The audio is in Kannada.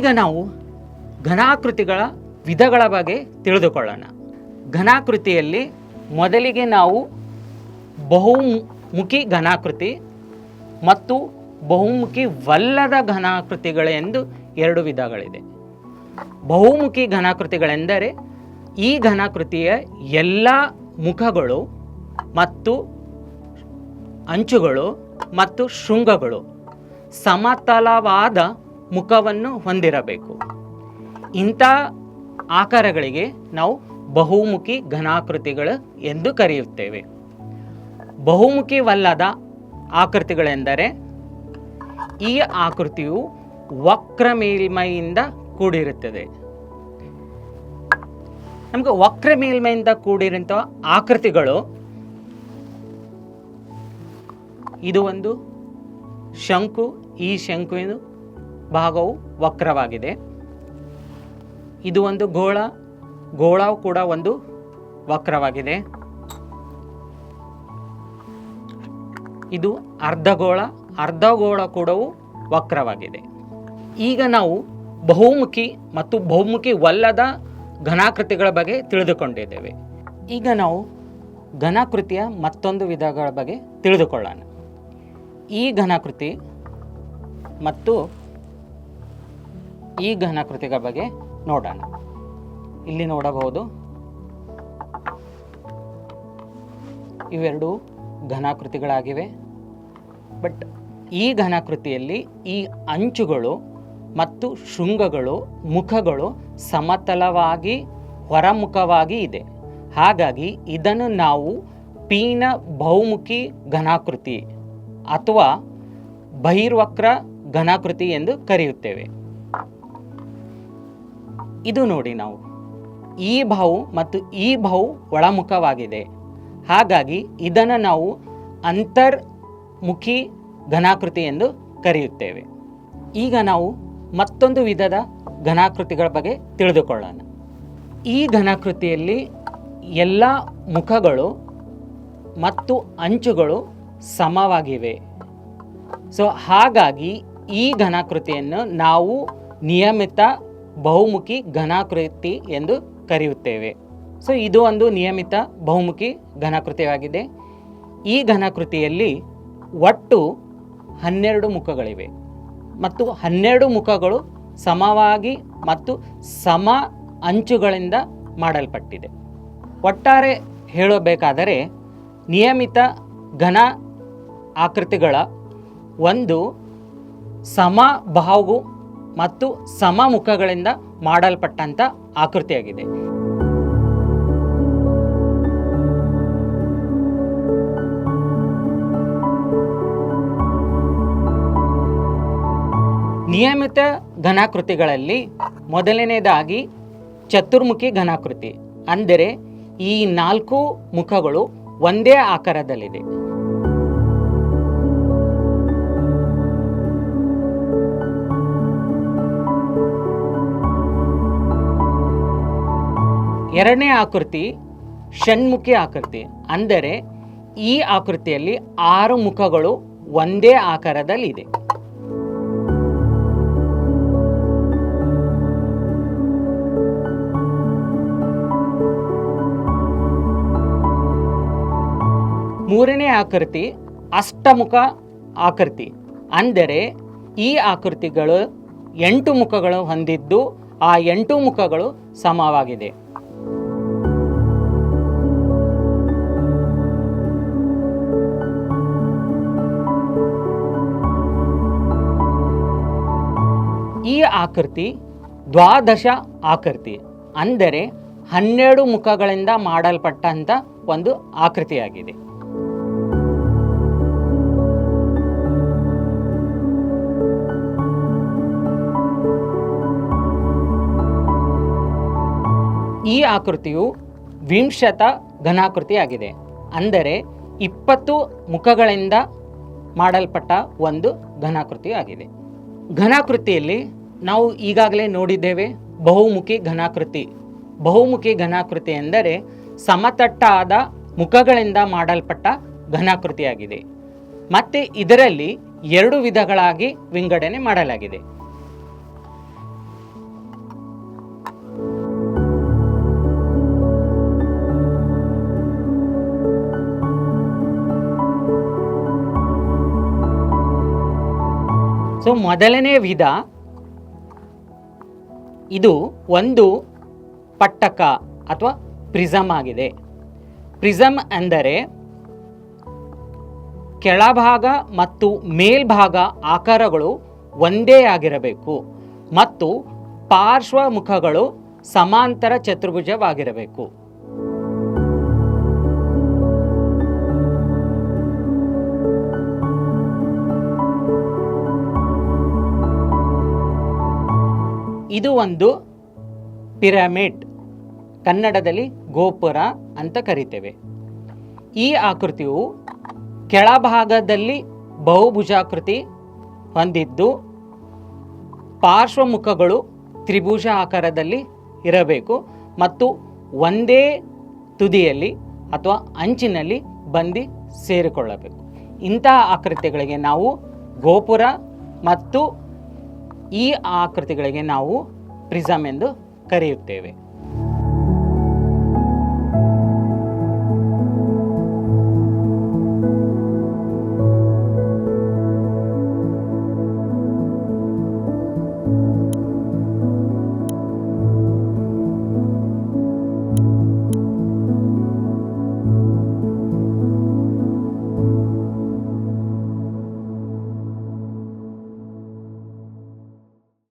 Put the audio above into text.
ಈಗ ನಾವು ಘನಾಕೃತಿಗಳ ವಿಧಗಳ ಬಗ್ಗೆ ತಿಳಿದುಕೊಳ್ಳೋಣ. ಘನಾಕೃತಿಯಲ್ಲಿ ಮೊದಲಿಗೆ ನಾವು ಬಹುಮುಖಿ ಘನಾಕೃತಿ ಮತ್ತು ಬಹುಮುಖಿವಲ್ಲದ ಘನಾಕೃತಿಗಳೆಂದು ಎರಡು ವಿಧಗಳಿದೆ. ಬಹುಮುಖಿ ಘನಾಕೃತಿಗಳೆಂದರೆ ಈ ಘನಾಕೃತಿಯ ಎಲ್ಲ ಮುಖಗಳು ಮತ್ತು ಅಂಚುಗಳು ಮತ್ತು ಶೃಂಗಗಳು ಸಮತಲವಾದ ಮುಖವನ್ನು ಹೊಂದಿರಬೇಕು. ಇಂಥ ಆಕಾರಗಳಿಗೆ ನಾವು ಬಹುಮುಖಿ ಘನಾಕೃತಿಗಳು ಎಂದು ಕರೆಯುತ್ತೇವೆ. ಬಹುಮುಖಿವಲ್ಲದ ಆಕೃತಿಗಳೆಂದರೆ ಈ ಆಕೃತಿಯು ವಕ್ರ ಮೇಲ್ಮೈಯಿಂದ ಕೂಡಿರುತ್ತದೆ. ನಮಗೆ ವಕ್ರ ಮೇಲ್ಮೈಯಿಂದ ಕೂಡಿರುವಂಥ ಆಕೃತಿಗಳು, ಇದು ಒಂದು ಶಂಕು, ಈ ಶಂಕುವಿನ ಭಾಗವು ವಕ್ರವಾಗಿದೆ. ಇದು ಒಂದು ಗೋಳವು ಕೂಡ ಒಂದು ವಕ್ರವಾಗಿದೆ. ಇದು ಅರ್ಧಗೋಳ ಕೂಡ ವಕ್ರವಾಗಿದೆ. ಈಗ ನಾವು ಬಹುಮುಖಿ ಮತ್ತು ಬಹುಮುಖಿವಲ್ಲದ ಘನಾಕೃತಿಗಳ ಬಗ್ಗೆ ತಿಳಿದುಕೊಂಡಿದ್ದೇವೆ. ಈಗ ನಾವು ಘನಾಕೃತಿಯ ಮತ್ತೊಂದು ವಿಧಗಳ ಬಗ್ಗೆ ತಿಳಿದುಕೊಳ್ಳೋಣ. ಈ ಘನಾಕೃತಿ ಮತ್ತು ಈ ಘನಾಕೃತಿಗಳ ಬಗ್ಗೆ ನೋಡೋಣ. ಇಲ್ಲಿ ನೋಡಬಹುದು, ಇವೆರಡು ಘನಾಕೃತಿಗಳಾಗಿವೆ. ಬಟ್ ಈ ಘನಾಕೃತಿಯಲ್ಲಿ ಈ ಅಂಚುಗಳು ಮತ್ತು ಶೃಂಗಗಳು, ಮುಖಗಳು ಸಮತಲವಾಗಿ ಹೊರಮುಖವಾಗಿ ಇದೆ. ಹಾಗಾಗಿ ಇದನ್ನು ನಾವು ಪೀನ ಬಹುಮುಖಿ ಘನಾಕೃತಿ ಅಥವಾ ಬಹಿರ್ವಕ್ರ ಘನಾಕೃತಿ ಎಂದು ಕರೆಯುತ್ತೇವೆ. ಇದು ನೋಡಿ, ನಾವು ಈ ಬಾಹು ಮತ್ತು ಈ ಬಾಹು ಒಳಮುಖವಾಗಿದೆ. ಹಾಗಾಗಿ ಇದನ್ನು ನಾವು ಅಂತರ್ಮುಖಿ ಘನಾಕೃತಿ ಎಂದು ಕರೆಯುತ್ತೇವೆ. ಈಗ ನಾವು ಮತ್ತೊಂದು ವಿಧದ ಘನಾಕೃತಿಗಳ ಬಗ್ಗೆ ತಿಳಿದುಕೊಳ್ಳೋಣ. ಈ ಘನಾಕೃತಿಯಲ್ಲಿ ಎಲ್ಲ ಮುಖಗಳು ಮತ್ತು ಅಂಚುಗಳು ಸಮವಾಗಿವೆ. ಸೊ ಹಾಗಾಗಿ ಈ ಘನಾಕೃತಿಯನ್ನು ನಾವು ನಿಯಮಿತ ಬಹುಮುಖಿ ಘನಾಕೃತಿ ಎಂದು ಕರೆಯುತ್ತೇವೆ. ಸೊ ಇದು ಒಂದು ನಿಯಮಿತ ಬಹುಮುಖಿ ಘನಾಕೃತಿಯಾಗಿದೆ. ಈ ಘನಾಕೃತಿಯಲ್ಲಿ ಒಟ್ಟು 12 ಮುಖಗಳಿವೆ ಮತ್ತು 12 ಮುಖಗಳು ಸಮವಾಗಿ ಮತ್ತು ಸಮ ಅಂಚುಗಳಿಂದ ಮಾಡಲ್ಪಟ್ಟಿದೆ. ಒಟ್ಟಾರೆ ಹೇಳಬೇಕಾದರೆ ನಿಯಮಿತ ಘನ ಆಕೃತಿಗಳ ಒಂದು ಸಮ ಬಾಹು ಮತ್ತು ಸಮ ಮುಖಗಳಿಂದ ಮಾಡಲ್ಪಟ್ಟಂಥ ಆಕೃತಿಯಾಗಿದೆ. ನಿಯಮಿತ ಘನಾಕೃತಿಗಳಲ್ಲಿ ಮೊದಲನೇದಾಗಿ ಚತುರ್ಮುಖಿ ಘನಾಕೃತಿ, ಅಂದರೆ ಈ 4 ಮುಖಗಳು ಒಂದೇ ಆಕಾರದಲ್ಲಿದೆ. ಎರಡನೇ ಆಕೃತಿ ಷಣ್ಮುಖಿ ಆಕೃತಿ, ಅಂದರೆ ಈ ಆಕೃತಿಯಲ್ಲಿ 6 ಮುಖಗಳು ಒಂದೇ ಆಕಾರದಲ್ಲಿದೆ. ಮೂರನೇ ಆಕೃತಿ ಅಷ್ಟಮುಖ ಆಕೃತಿ, ಅಂದರೆ ಈ ಆಕೃತಿಗಳು 8 ಮುಖಗಳು ಹೊಂದಿದ್ದು ಆ 8 ಮುಖಗಳು ಸಮವಾಗಿದೆ. ಈ ಆಕೃತಿ ದ್ವಾದಶ ಆಕೃತಿ, ಅಂದರೆ 12 ಮುಖಗಳಿಂದ ಮಾಡಲ್ಪಟ್ಟಂಥ ಒಂದು ಆಕೃತಿಯಾಗಿದೆ. ಈ ಆಕೃತಿಯು ವಿಂಶತ ಘನಾಕೃತಿಯಾಗಿದೆ, ಅಂದರೆ 20 ಮುಖಗಳಿಂದ ಮಾಡಲ್ಪಟ್ಟ ಒಂದು ಘನಾಕೃತಿಯಾಗಿದೆ. ಘನಾಕೃತಿಯಲ್ಲಿ ನಾವು ಈಗಾಗಲೇ ನೋಡಿದ್ದೇವೆ ಬಹುಮುಖಿ ಘನಾಕೃತಿ. ಬಹುಮುಖಿ ಘನಾಕೃತಿ ಎಂದರೆ ಸಮತಟ್ಟಾದ ಮುಖಗಳಿಂದ ಮಾಡಲ್ಪಟ್ಟ ಘನಾಕೃತಿಯಾಗಿದೆ. ಮತ್ತು ಇದರಲ್ಲಿ 2 ವಿಧಗಳಾಗಿ ವಿಂಗಡಣೆ ಮಾಡಲಾಗಿದೆ. ಸೊ ಮೊದಲನೇ ವಿಧ, ಇದು ಒಂದು ಪಟ್ಟಕ ಅಥವಾ ಪ್ರಿಸಮ್ ಆಗಿದೆ. ಪ್ರಿಸಮ್ ಎಂದರೆ ಕೆಳಭಾಗ ಮತ್ತು ಮೇಲ್ಭಾಗ ಆಕಾರಗಳು ಒಂದೇ ಆಗಿರಬೇಕು ಮತ್ತು ಪಾರ್ಶ್ವ ಮುಖಗಳು ಸಮಾಂತರ ಚತುರ್ಭುಜವಾಗಿರಬೇಕು. ಇದು ಒಂದು ಪಿರಮಿಡ್, ಕನ್ನಡದಲ್ಲಿ ಗೋಪುರ ಅಂತ ಕರಿತೇವೆ. ಈ ಆಕೃತಿಯು ಕೆಳಭಾಗದಲ್ಲಿ ಬಹುಭುಜಾಕೃತಿ ಹೊಂದಿದ್ದು ಪಾರ್ಶ್ವಮುಖಗಳು ತ್ರಿಭುಜ ಆಕಾರದಲ್ಲಿ ಇರಬೇಕು ಮತ್ತು ಒಂದೇ ತುದಿಯಲ್ಲಿ ಅಥವಾ ಅಂಚಿನಲ್ಲಿ ಬಂದು ಸೇರಿಕೊಳ್ಳಬೇಕು. ಇಂತಹ ಆಕೃತಿಗಳಿಗೆ ನಾವು ಗೋಪುರ ಮತ್ತು ಈ ಆಕೃತಿಗಳಿಗೆ ನಾವು ಪ್ರಿಸಮ್ ಎಂದು ಕರೆಯುತ್ತೇವೆ.